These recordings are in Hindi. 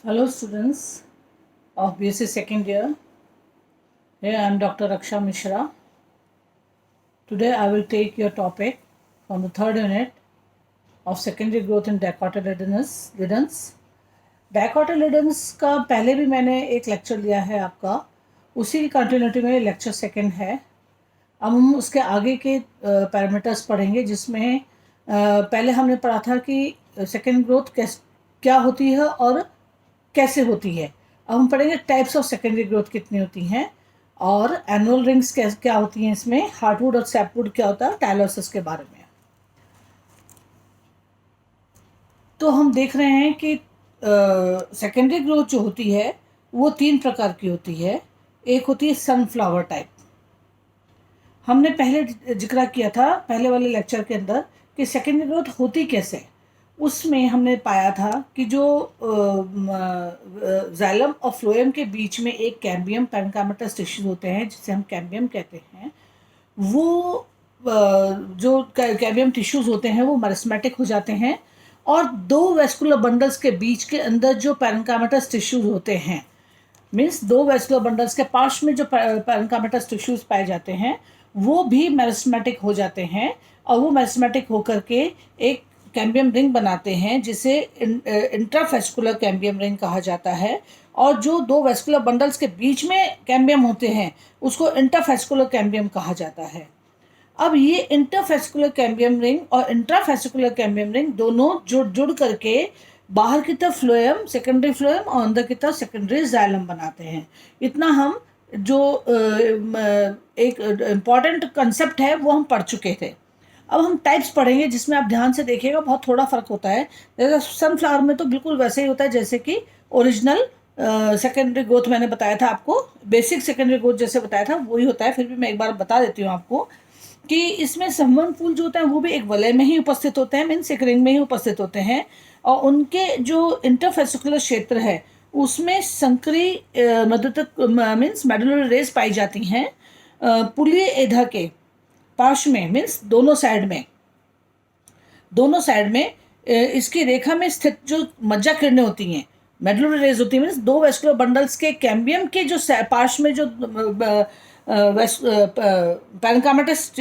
Hello students of BSc second year. Here I am Dr. Raksha Mishra. Today I will take your topic from the third unit of secondary growth in dicotyledons. डायकोटिलेडन्स का पहले भी मैंने एक लेक्चर लिया है आपका, उसी की कंटिन्यूटी में लेक्चर सेकंड है। अब हम उसके आगे के पैरामीटर्स पढ़ेंगे, जिसमें पहले हमने पढ़ा था कि सेकेंड ग्रोथ क्या होती है और कैसे होती है। अब हम पढ़ेंगे टाइप्स ऑफ सेकेंडरी ग्रोथ कितनी होती हैं और एनुअल रिंग्स क्या होती हैं, इसमें हार्टवुड और सैपवुड क्या होता है, टाइलोसिस के बारे में। तो हम देख रहे हैं कि सेकेंडरी ग्रोथ जो होती है वो तीन प्रकार की होती है। एक होती है सनफ्लावर टाइप। हमने पहले जिक्र किया था पहले वाले लेक्चर के अंदर कि सेकेंडरी ग्रोथ होती कैसे। उसमें हमने पाया था कि जो जाइलम और फ्लोएम के बीच में एक कैम्बियम पैरेन्काइमेटस टिश्यूज होते हैं, जिसे हम कैम्बियम कहते हैं, वो जो कैम्बियम टिश्यूज होते हैं वो मेरिस्मेटिक हो जाते हैं, और दो वेस्कुलर बंडल्स के बीच के अंदर जो पैरेन्काइमेटस टिश्यूज होते हैं, मीन्स दो वेस्कुलर बंडल्स के पार्श्व में जो पैरेन्काइमेटस टिश्यूज पाए जाते हैं वो भी मेरिस्मेटिक हो जाते हैं, और वो मेरिस्मेटिक होकर के एक कैम्बियम रिंग बनाते हैं, जिसे इंट्राफेस्कुलर कैम्बियम रिंग कहा जाता है। और जो दो वेस्कुलर बंडल्स के बीच में कैम्बियम होते हैं उसको इंटरफेस्कुलर कैम्बियम कहा जाता है। अब ये इंटरफेस्कुलर कैम्बियम रिंग और इंट्राफेस्कुलर कैम्बियम रिंग दोनों जुड़ करके बाहर की तरफ फ्लोएम, सेकेंडरी फ्लोएम, और अंदर की तरफ सेकेंडरी जाइलम बनाते हैं। इतना हम जो एक इम्पॉर्टेंट कंसेप्ट है वो हम पढ़ चुके थे। अब हम टाइप्स पढ़ेंगे, जिसमें आप ध्यान से देखिएगा बहुत थोड़ा फ़र्क होता है। जैसे सनफ्लावर में तो बिल्कुल वैसे ही होता है जैसे कि ओरिजिनल सेकेंडरी ग्रोथ मैंने बताया था आपको, बेसिक सेकेंडरी ग्रोथ जैसे बताया था वही होता है। फिर भी मैं एक बार बता देती हूँ आपको कि इसमें संवहन फूल जो होता है वो भी एक वलय में ही उपस्थित होते हैं, मीन्स एक रिंग में ही उपस्थित होते हैं, और उनके जो इंटरफेसिकुलर क्षेत्र है उसमें संकरी मध्यतक मीन्स मेडुलरी रेज पाई जाती हैं। पुलीय एधा के पार्श्व में, मीन्स दोनों साइड में इसकी रेखा में स्थित जो मज्जा किरणें होती हैं, मेडुलरी रेज होती है, मीन्स दो वेस्कुलर बंडल्स के कैम्बियम के जो पार्श्व में जो पैरेन्काइमेटस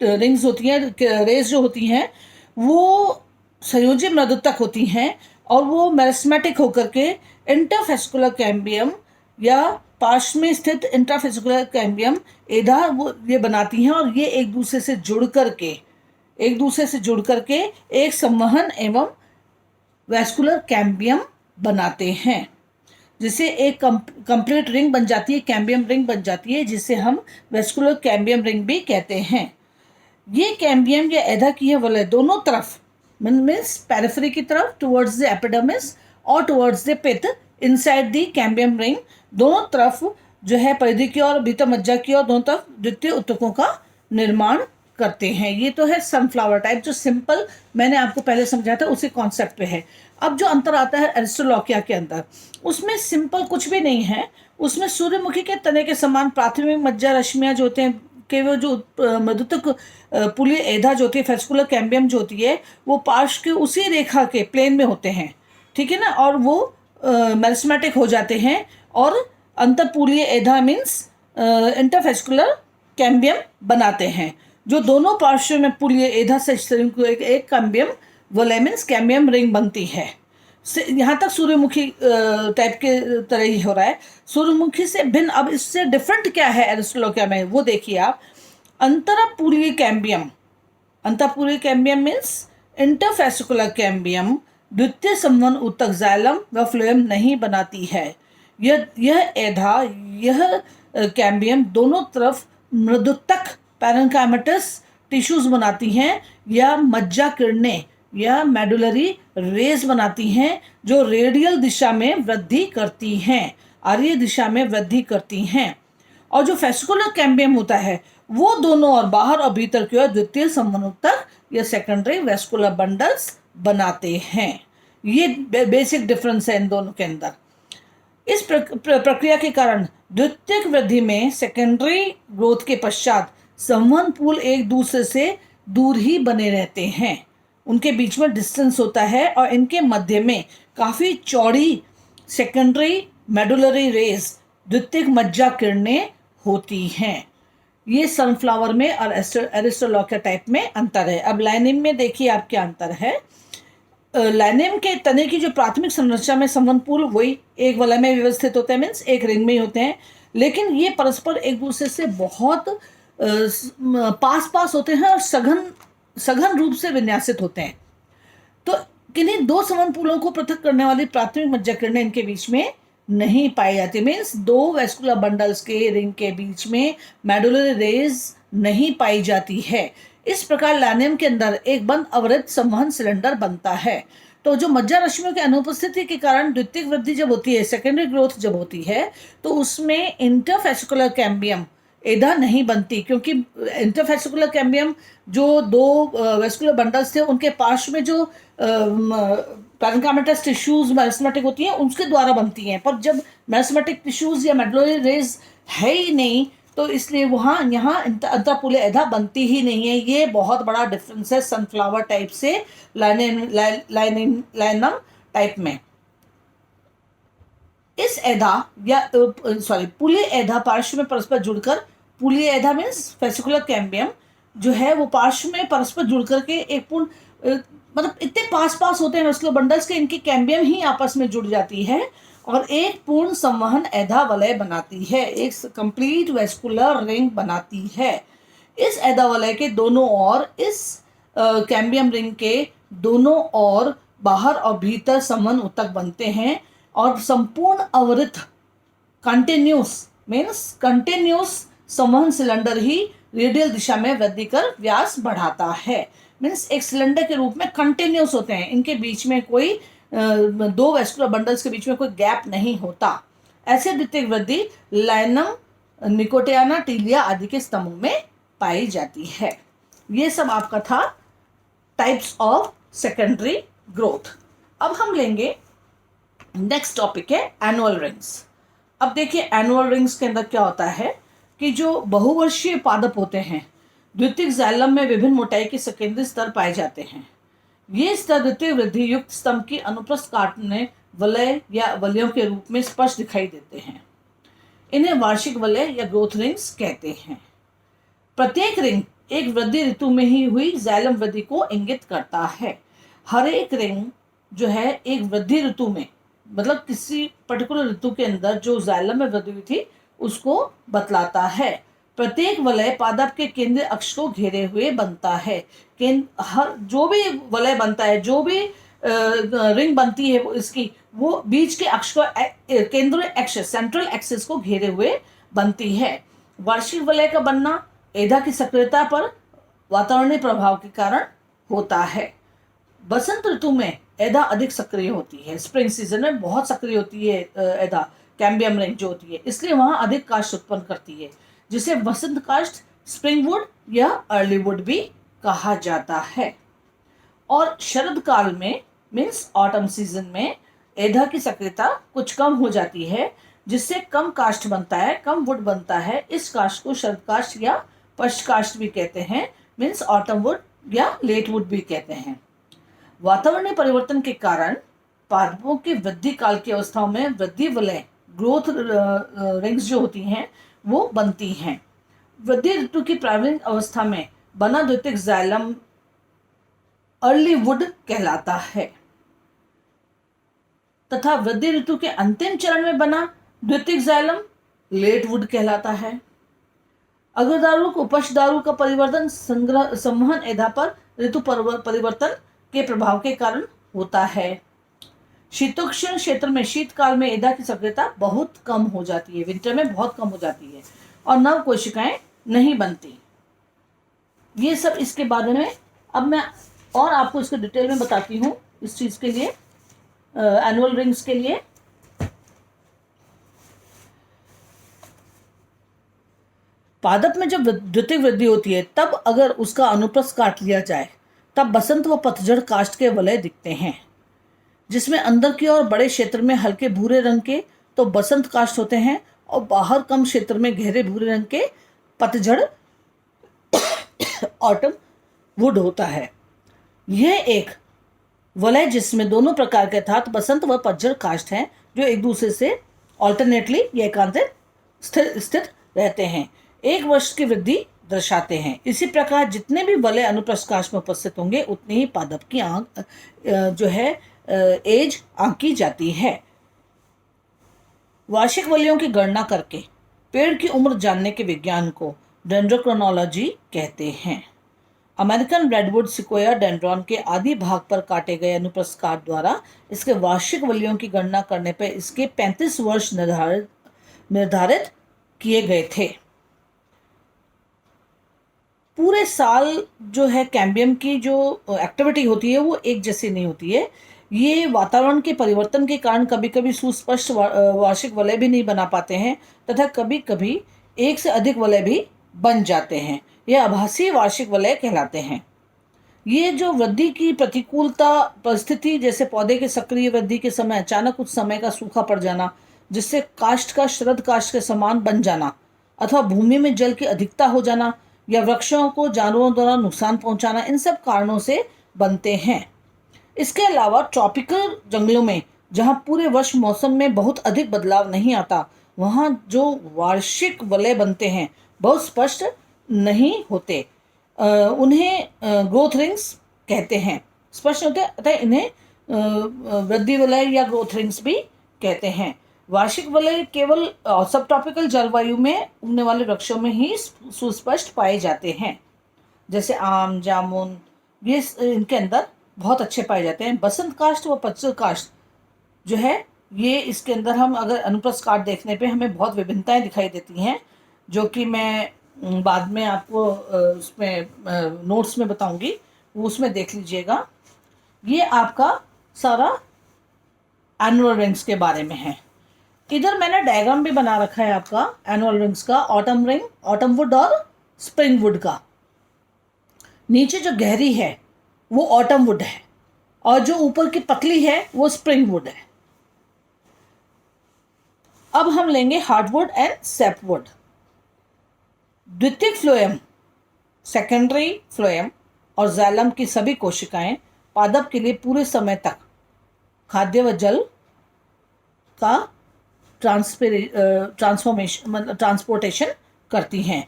रिंग्स होती हैं, रेज जो होती हैं, वो संयोजी मृदुतक होती हैं, और वो मेरिस्मेटिक होकर के इंटरफेस्कुलर कैम्बियम या पार्श्व में स्थित इंट्राफेस्कुलर कैम्बियम एधा वो ये बनाती हैं, और ये एक दूसरे से जुड़ करके एक संवहन एवं वेस्कुलर कैम्बियम बनाते हैं, जिसे एक कंप्लीट रिंग बन जाती है, कैम्बियम रिंग बन जाती है, जिसे हम वेस्कुलर कैम्बियम रिंग भी कहते हैं। ये कैम्बियम या एधा की है वलय दोनों तरफ, मीन्स पेरिफेरी की तरफ टुवर्ड्स द एपिडर्मिस और towards the pith inside the cambium ring, दोनों तरफ जो है परिधि की और भीतर मज्जा की और दोनों तरफ द्वितीय उत्तकों का निर्माण करते हैं। ये तो है सनफ्लावर टाइप, जो सिंपल मैंने आपको पहले समझाया था उसी कॉन्सेप्ट पे है। अब जो अंतर आता है एरिस्टोलॉकिया के अंदर, उसमें सिंपल कुछ भी नहीं है। उसमें सूर्यमुखी के तने के समान प्राथमिक मज्जा रश्मियाँ जो होते हैं के वो जो मधुतक पुलीय एधा जो होती है, फेस्कुलर कैम्बियम जो होती है, वो पार्श्व के उसी रेखा के प्लेन में होते हैं, ठीक है ना, और वो मेरिस्मेटिक हो जाते हैं, और अंतरपुलीय एधा मीन्स इंटरफेस्कुलर कैम्बियम बनाते हैं, जो दोनों पार्श्व में पुलीय एधा से एक कैम्बियम वलय मीन्स कैम्बियम रिंग बनती है। यहाँ तक सूर्यमुखी टाइप के तरह ही हो रहा है। सूर्यमुखी से भिन्न, अब इससे डिफरेंट क्या है एरिस्टोलॉकिया में, वो देखिए आप। अंतरपुलीय कैम्बियम मीन्स इंटरफेसिकुलर कैम्बियम द्वितीय संवहन ऊतक जाइलम व फ्लोएम नहीं बनाती है। यह एधा, यह कैम्बियम दोनों तरफ मृदुतक पैरेन्काइमेटस टिश्यूज बनाती हैं, या मज्जा किरणें या मेडुलरी रेज बनाती हैं, जो रेडियल दिशा में वृद्धि करती हैं, आर्य दिशा में वृद्धि करती हैं। और जो फेस्कुलर कैम्बियम होता है वो दोनों और बाहर और भीतर की ओर द्वितीय संवहनोत्तक या सेकेंडरी वेस्कुलर बंडल्स बनाते हैं। ये बेसिक डिफरेंस है इन दोनों के अंदर। इस प्रक्रिया के कारण द्वितीयक वृद्धि में सेकेंडरी ग्रोथ के पश्चात संवहन पूल एक दूसरे से दूर ही बने रहते हैं। उनके बीच में डिस्टेंस होता है और इनके मध्य में काफ़ी चौड़ी सेकेंडरी मेडुलरी रेज द्वितीयक मज्जा किरणें होती हैं। ये सनफ्लावर में और एरिस्टोलॉकिया टाइप में अंतर है। अब लाइनिम में देखिए आप क्या अंतर है। लाइनिम के तने की जो प्राथमिक संरचना में संवहनपूल वही एक वलय में व्यवस्थित होते हैं, मीन्स एक रिंग में ही होते हैं, लेकिन ये परस्पर एक दूसरे से बहुत पास पास होते हैं और सघन रूप से विन्यासित होते हैं। तो किन्हीं दो संवहनपूलों को पृथक करने वाली प्राथमिक मज्जा किरणें इनके बीच में नहीं पाई जाती, मीन्स दो वेस्कुलर बंडल्स के रिंग के बीच में मेडुलरी रेज नहीं पाई जाती है। इस प्रकार लैनियम के अंदर एक बंद अवरित संवहन सिलेंडर बनता है। तो जो मज्जा रश्मियों की अनुपस्थिति के कारण द्वितीयक वृद्धि जब होती है, सेकेंडरी ग्रोथ जब होती है, तो उसमें इंटरफेसिकुलर कैम्बियम एधा नहीं बनती, क्योंकि इंटरफेसिकुलर कैम्बियम जो दो वेस्कुलर बंडल्स थे उनके पार्श्व में जो पैरेन्काइमस टिश्यूज मेरिस्टेमेटिक होती हैं उसके द्वारा बनती हैं। पर जब मेरिस्टेमेटिक टिश्यूज या मेडुलरी रेज है ही नहीं, तो इसलिए वहाँ यहाँ अंतःपुले एधा बनती ही नहीं है। ये बहुत बड़ा डिफरेंस है सनफ्लावर टाइप से लाइनम टाइप में। इस एधा या पुले एधा पार्श्व में परस्पर जुड़कर, पुले एधा मीन्स फेसिकुलर कैम्बियम जो है वो पार्श्व में परस्पर जुड़कर के एक पूर्ण मतलब इतने पास पास होते हैं वेस्कुलर बंडल्स के, इनकी कैम्बियम ही आपस में जुड़ जाती है और एक पूर्ण संवहन एधा वलय बनाती है, एक कंप्लीट वेस्कुलर रिंग बनाती है। इस एधा वलय के दोनों ओर, इस कैम्बियम रिंग के दोनों ओर बाहर और भीतर संवहन ऊतक बनते हैं और संपूर्ण अवरित कंटिन्यूस संवहन सिलेंडर ही रेडियल दिशा में वृद्धि कर व्यास बढ़ाता है। मीन्स एक सिलेंडर के रूप में कंटिन्यूस होते हैं, इनके बीच में कोई दो वेस्कुलर बंडल्स के बीच में कोई गैप नहीं होता। ऐसे द्वितीयक वृद्धि लाइनम, निकोटियाना, टीलिया आदि के स्तंभों में पाई जाती है। ये सब आपका था टाइप्स ऑफ सेकेंडरी ग्रोथ। अब हम लेंगे नेक्स्ट टॉपिक है एनुअल रिंग्स। अब देखिए एनुअल रिंग्स के अंदर क्या होता है कि जो बहुवर्षीय पादप होते हैं, द्वितीयक जाइलम में विभिन्न मोटाई के सेकेंडरी स्तर पाए जाते हैं। ये स्तर द्वितीय वृद्धि युक्त स्तंभ की अनुप्रस्थ काटने वलय या वलयों के रूप में स्पष्ट दिखाई देते हैं। इन्हें वार्षिक वलय या ग्रोथ रिंग्स कहते हैं। प्रत्येक रिंग एक वृद्धि ऋतु में ही हुई जाइलम वृद्धि को इंगित करता है। हर एक रिंग जो है एक वृद्धि ऋतु में, मतलब किसी पर्टिकुलर ऋतु के अंदर जो जाइलम में वृद्धि हुई थी उसको बतलाता है। प्रत्येक वलय पादप के केंद्रीय अक्ष को घेरे हुए बनता है। हर जो भी वलय बनता है, जो भी रिंग बनती है इसकी, वो बीच के अक्ष को, केंद्रीय अक्ष सेंट्रल एक्सिस को घेरे हुए बनती है। वार्षिक वलय का बनना एधा की सक्रियता पर वातावरणीय प्रभाव के कारण होता है। बसंत ऋतु में एधा अधिक सक्रिय होती है, स्प्रिंग सीजन में बहुत सक्रिय होती है एधा, कैम्बियम रिंग जो होती है, इसलिए वहां अधिक काष्ठ उत्पन्न करती है, जिसे वसंत काष्ठ, स्प्रिंग वुड या अर्ली वुड भी कहा जाता है। और शरद काल में मीन्स ऑटम सीजन में एधा की सक्रियता कुछ कम हो जाती है, जिससे कम काष्ठ बनता है, कम वुड बनता है। इस काष्ठ को शरद काष्ठ या पश्च काष्ठ भी कहते हैं, मीन्स ऑटम वुड या लेट वुड भी कहते हैं। वातावरणीय परिवर्तन के कारण पादपों के वृद्धि काल की अवस्थाओं में वृद्धि वलय, ग्रोथ रिंग्स जो होती हैं वो बनती हैं। वृद्धि ऋतु की प्रारंभिक अवस्था में बना द्वितीयक जाइलम अर्ली वुड कहलाता है तथा वृद्धि ऋतु के अंतिम चरण में बना द्वितीयक जाइलम लेट वुड कहलाता है। अग्रदारुक उपशदारु का परिवर्तन संवहन एधा पर ऋतु परिवर्तन के प्रभाव के कारण होता है। शीतोष्ण क्षेत्र में शीतकाल में एधा की सक्रियता बहुत कम हो जाती है, विंटर में बहुत कम हो जाती है और नव कोशिकाएं नहीं बनती। ये सब इसके बारे में अब मैं और आपको इसके डिटेल में बताती हूँ इस चीज के लिए, एनुअल रिंग्स के लिए। पादप में जब द्वितीयक वृद्धि होती है तब अगर उसका अनुप्रस्थ काट लिया जाए तब बसंत व पतझड़ काष्ठ के वलय दिखते हैं, जिसमें अंदर की ओर बड़े क्षेत्र में हल्के भूरे रंग के तो बसंत काष्ठ होते हैं और बाहर कम क्षेत्र में गहरे भूरे रंग के पतझड़ ऑटम वुड होता है। यह एक वलय जिसमें दोनों प्रकार के अर्थात बसंत व पतझड़ काष्ठ हैं जो एक दूसरे से ऑल्टरनेटली या एकांतर स्थित रहते हैं, एक वर्ष की वृद्धि दर्शाते हैं। इसी प्रकार जितने भी वलय अनुप्रस्थ काष्ठ में उपस्थित होंगे उतनी ही पादप की आंक जो है एज आंकी जाती है। वार्षिक वलयों की गणना करके पेड़ की उम्र जानने के विज्ञान को डेंड्रोक्रोनोलॉजी कहते हैं। अमेरिकन रेडवुड सिकोया डेंड्रॉन के आदि भाग पर काटे गए अनुप्रस्थ काष्ठ द्वारा इसके वार्षिक वलयों की गणना करने पर इसके 35 वर्ष निर्धारित किए गए थे। पूरे साल जो है कैम्बियम की जो एक्टिविटी होती है वो एक जैसी नहीं होती है। ये वातावरण के परिवर्तन के कारण कभी कभी सुस्पष्ट वार्षिक वलय भी नहीं बना पाते हैं तथा कभी कभी एक से अधिक वलय भी बन जाते हैं। यह आभासी वार्षिक वलय कहलाते हैं। ये जो वृद्धि की प्रतिकूलता परिस्थिति, जैसे पौधे के सक्रिय वृद्धि के समय अचानक कुछ समय का सूखा पड़ जाना जिससे काष्ठ का शरद काष्ठ के समान बन जाना, अथवा भूमि में जल की अधिकता हो जाना या वृक्षों को जानवरों द्वारा नुकसान पहुंचाना, इन सब कारणों से बनते हैं। इसके अलावा ट्रॉपिकल जंगलों में जहां पूरे वर्ष मौसम में बहुत अधिक बदलाव नहीं आता, वहां जो वार्षिक वलय बनते हैं बहुत स्पष्ट नहीं होते। उन्हें ग्रोथ रिंग्स कहते हैं, स्पष्ट होते हैं, अतः इन्हें वृद्धि वलय या ग्रोथ रिंग्स भी कहते हैं। वार्षिक वलय केवल सब ट्रॉपिकल जलवायु में उगने वाले वृक्षों में ही सुस्पष्ट पाए जाते हैं, जैसे आम, जामुन, ये इनके अंदर बहुत अच्छे पाए जाते हैं। बसंत काष्ठ व पतझड़ काष्ठ जो है ये इसके अंदर हम अगर अनुप्रस्थ काष्ठ देखने पे हमें बहुत विभिन्नताएं दिखाई देती हैं, जो कि मैं बाद में आपको उसमें नोट्स में बताऊंगी, वो उसमें देख लीजिएगा। ये आपका सारा एनुअल रिंग्स के बारे में है। इधर मैंने डायग्राम भी बना रखा है आपका एनुअल रिंग्स का, ऑटम रिंग, ऑटम वुड और स्प्रिंग वुड का। नीचे जो गहरी है वो ऑटम वुड है और जो ऊपर की पतली है वो स्प्रिंग वुड है। अब हम लेंगे हार्डवुड एंड सैपवुड। द्वितीयक फ्लोएम, सेकेंडरी फ्लोएम और जाइलम की सभी कोशिकाएं पादप के लिए पूरे समय तक खाद्य व जल का ट्रांसपोर्टेशन करती हैं,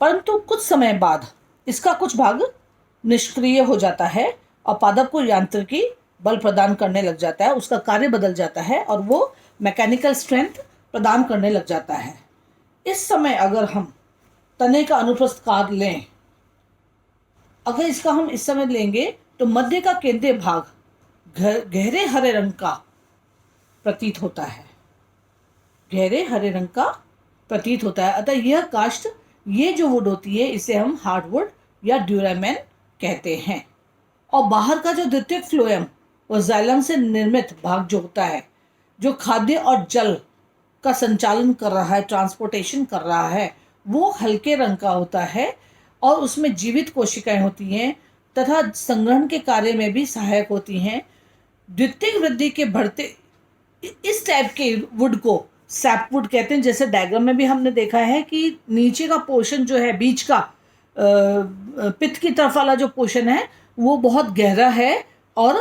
परंतु कुछ समय बाद इसका कुछ भाग निष्क्रिय हो जाता है और पादप को यांत्रिकी बल प्रदान करने लग जाता है, उसका कार्य बदल जाता है और वो मैकेनिकल स्ट्रेंथ प्रदान करने लग जाता है। इस समय अगर हम तने का अनुप्रस्थ काट लें, अगर इसका हम इस समय लेंगे तो मध्य का केंद्रीय भाग गहरे हरे रंग का प्रतीत होता है, गहरे हरे रंग का प्रतीत होता है। अतः यह काष्ठ, ये जो वुड होती है इसे हम हार्डवुड या ड्यूरामेन कहते हैं। और बाहर का जो द्वितीयक फ्लोएम और जाइलम से निर्मित भाग जो होता है, जो खाद्य और जल का संचालन कर रहा है, ट्रांसपोर्टेशन कर रहा है, वो हल्के रंग का होता है और उसमें जीवित कोशिकाएं होती हैं तथा संग्रहण के कार्य में भी सहायक होती हैं। द्वितीयक वृद्धि के बढ़ते इस टाइप के वुड को सैपवुड कहते हैं। जैसे डायग्राम में भी हमने देखा है कि नीचे का पोर्शन जो है, बीच का पित्त की तरफ वाला जो पोर्शन है वो बहुत गहरा है और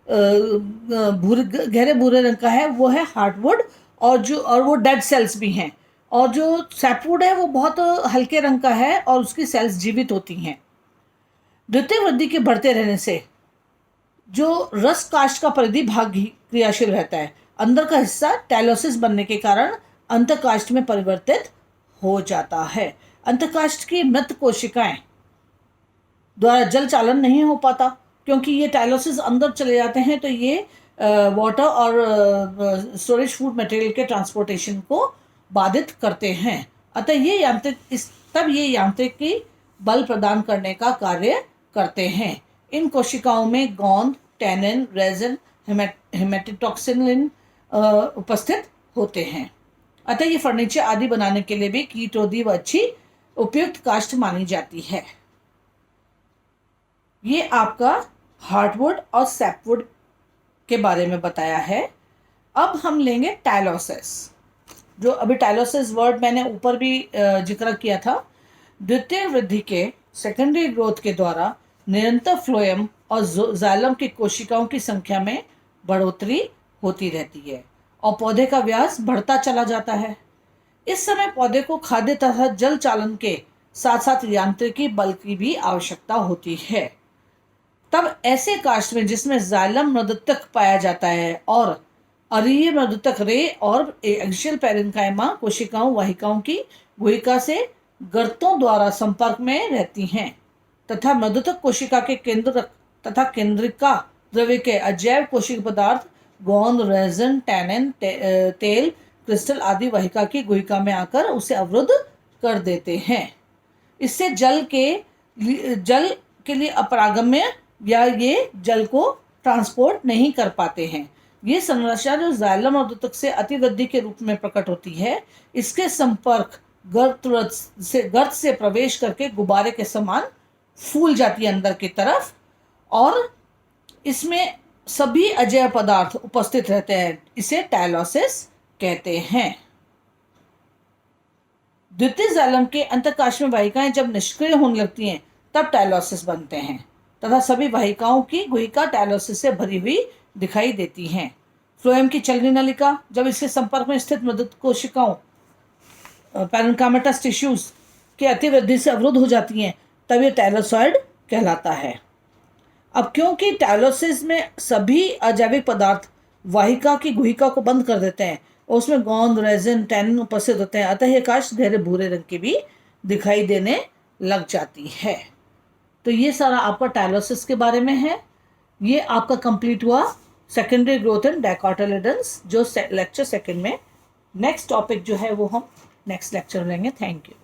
गहरे भूरे रंग का है, वो है हार्डवुड। और वो डेड सेल्स भी हैं। और जो सैपवुड है वो बहुत हल्के रंग का है और उसकी सेल्स जीवित होती हैं। द्वितीय वृद्धि के बढ़ते रहने से जो रस काष्ठ का परिधि भाग क्रियाशील रहता है, अंदर का हिस्सा टैलोसिस बनने के कारण अंतःकाष्ठ में परिवर्तित हो जाता है। अंतःकाष्ठ की मृत कोशिकाएं द्वारा जल चालन नहीं हो पाता, क्योंकि ये टाइलोसिस अंदर चले जाते हैं तो ये वाटर और स्टोरेज फूड मटेरियल के ट्रांसपोर्टेशन को बाधित करते हैं। अतः ये यांत्रिकी बल प्रदान करने का कार्य करते हैं। इन कोशिकाओं में गोंद, टैनिन, रेजिन, हेमेटोक्सिन उपस्थित होते हैं। अतः ये फर्नीचर आदि बनाने के लिए भी कीटरोधी व अच्छी उपयुक्त काष्ठ मानी जाती है। ये आपका हार्डवुड और सैपवुड के बारे में बताया है। अब हम लेंगे टाइलोसिस। जो अभी टाइलोसिस वर्ड मैंने ऊपर भी जिक्र किया था। द्वितीय वृद्धि के सेकेंडरी ग्रोथ के द्वारा निरंतर फ्लोएम और जाइलम की कोशिकाओं की संख्या में बढ़ोतरी होती रहती है और पौधे का व्यास बढ़ता चला जाता है। इस समय पौधे को खाद्य तथा जल चालन के साथ साथ यांत्रिकी बल की भी आवश्यकता होती है। तब ऐसे काष्ठ में जिसमें जाइलम मृदुतक पाया जाता है और अरीय मृदुतक रे और एक्सियल पैरेन्काइमा कोशिकाओं वाहिकाओं की गुहिका से गर्तों द्वारा संपर्क में रहती हैं तथा मृदुतक कोशिका के केंद्र तथा केंद्रिका द्रव्य के अजैव कोशिक पदार्थ गोंद, रेजिन, टैनिन, तेल, क्रिस्टल आदि वाहिका की गुहिका में आकर उसे अवरुद्ध कर देते हैं। इससे जल के लिए अपरागम्य या ये जल को ट्रांसपोर्ट नहीं कर पाते हैं। ये संरचना जो जाइलम और मृदुतक से अतिवृद्धि के रूप में प्रकट होती है, इसके संपर्क गर्त से प्रवेश करके गुब्बारे के समान फूल जाती है अंदर की तरफ और इसमें सभी अजैव पदार्थ उपस्थित रहते हैं। इसे टायलोसिस कहते हैं। द्वितीय जाइलम के अंतःकाश में वाहिकाएं जब निष्क्रिय होने लगती हैं तब टायलोसिस बनते हैं तथा सभी वाहिकाओं की गुहिका टायलोसिस से भरी हुई दिखाई देती हैं। फ्लोएम की चलनी नलिका जब इसके संपर्क में स्थित मृदुत कोशिकाओं पैरेन्काइमटस टिश्यूज की अतिवृद्धि से अवरुद्ध हो जाती हैं तब ये टायलोसॉइड कहलाता है। अब क्योंकि टायलोसिस में सभी अजैविक पदार्थ वाहिका की गुहिका को बंद कर देते हैं और उसमें गोंद, रेजिन, टैनिन उपस्थित होते हैं, अतः यह काष्ठ गहरे भूरे रंग की भी दिखाई देने लग जाती है। तो ये सारा आपका टायलोसिस के बारे में है। ये आपका कंप्लीट हुआ सेकेंडरी ग्रोथ इन डाइकोटिलेडन्स जो लेक्चर सेकंड में। नेक्स्ट टॉपिक जो है वो हम नेक्स्ट लेक्चर लेंगे। Thank you.